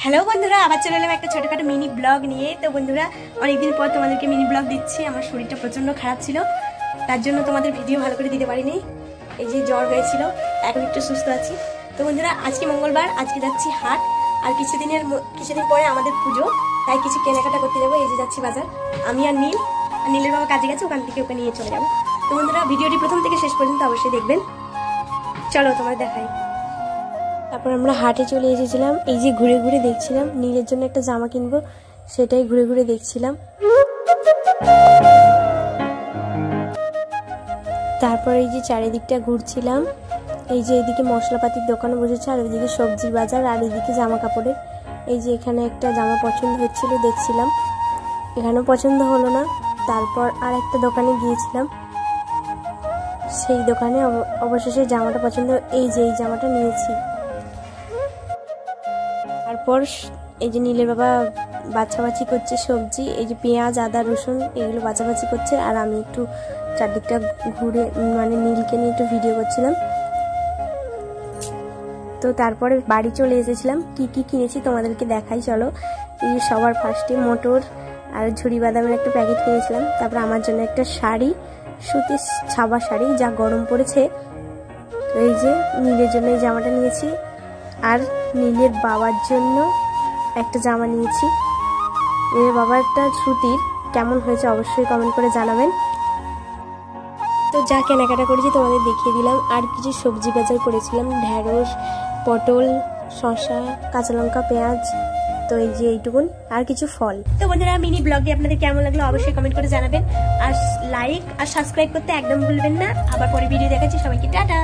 Hello বন্ধুরা, আবার চলে এলাম একটা ছোটখাটো মিনি ব্লগ নিয়ে। তো বন্ধুরা, অনেকদিন পর তোমাদেরকে মিনি ব্লগ দিচ্ছি। আমার শরীরটা প্রচন্ড খারাপ ছিল, তার জন্য তোমাদের ভিডিও ভালো করে দিতে পারিনি। এই যে জ্বর হয়েছিল, এখন একটু সুস্থ আছি। তো বন্ধুরা, আজকে মঙ্গলবার, আজকে যাচ্ছি হাট। আর কিছুদিন পরে আমাদের পুজো, তাই কিছু কেনাকাটা করতে যাবো। এই যে যাচ্ছি বাজার, আমি আর নীলের বাবা কাজে গেছে, ওখান থেকে ওকে নিয়ে চলে যাবো। তো বন্ধুরা, ভিডিওটি প্রথম থেকে শেষ পর্যন্ত অবশ্যই দেখবেন। চলো তোমার দেখাই। তারপর আমরা হাটে চলে এসেছিলাম। এই যে ঘুরে ঘুরে দেখছিলাম, নীলের জন্য একটা জামা কিনবো, সেটাই ঘুরে ঘুরে দেখছিলাম। তারপর এই যে চারিদিকটা ঘুরছিলাম। এই যে এইদিকে মশলাপাতির দোকানে বসেছে, আর ওইদিকে সবজির বাজার, আর এইদিকে জামা কাপড়ের। এই যে এখানে একটা জামা পছন্দ হচ্ছিল, দেখছিলাম, এখানেও পছন্দ হলো না। তারপর আর একটা দোকানে গিয়েছিলাম, সেই দোকানে অবশেষে জামাটা পছন্দ, এই যে এই জামাটা নিয়েছি। তারপর এই যে নীলের বাবা বাছাবাছি করছে সবজি, এই যে পেঁয়াজ, আদা, রসুন, এগুলো বাছাবাছি করছে। আর আমি একটু চারদিকটা ঘুরে মানে নীলকে নিয়ে একটু ভিডিও করছিলাম। তো তারপরে বাড়ি চলে এসেছিলাম। কি কি কিনেছি তোমাদেরকে দেখাই, চলো। এই যে সবার ফার্স্টে মটর আর ঝুরি বাদামের একটা প্যাকেট কিনেছিলাম। তারপর আমার জন্য একটা শাড়ি, সুতির ছাপা শাড়ি, যা গরম পড়েছে। এই যে নীলের জন্য এই জামাটা নিয়েছি, আর নীলের বাবার জন্য একটা জামা নিয়েছি। নীলের বাবারটা সুতির, কেমন হয়েছে অবশ্যই কমেন্ট করে জানাবেন। তো যা কেনাকাটা করেছি তোমাদের দেখিয়ে দিলাম। আর কিছু সবজি বাজার করেছিলাম, ঢেঁড়স, পটল, শসা, কাঁচা লঙ্কা, পেঁয়াজ। তো এই যে এইটুকুন, আর কিছু ফল। তো বন্ধুরা, মিনি ব্লগটি আপনাদের কেমন লাগলো অবশ্যই কমেন্ট করে জানাবেন। আর লাইক আর সাবস্ক্রাইব করতে একদম ভুলবেন না। আবার পরে ভিডিও দেখাচ্ছি, সবাইকে টাটা।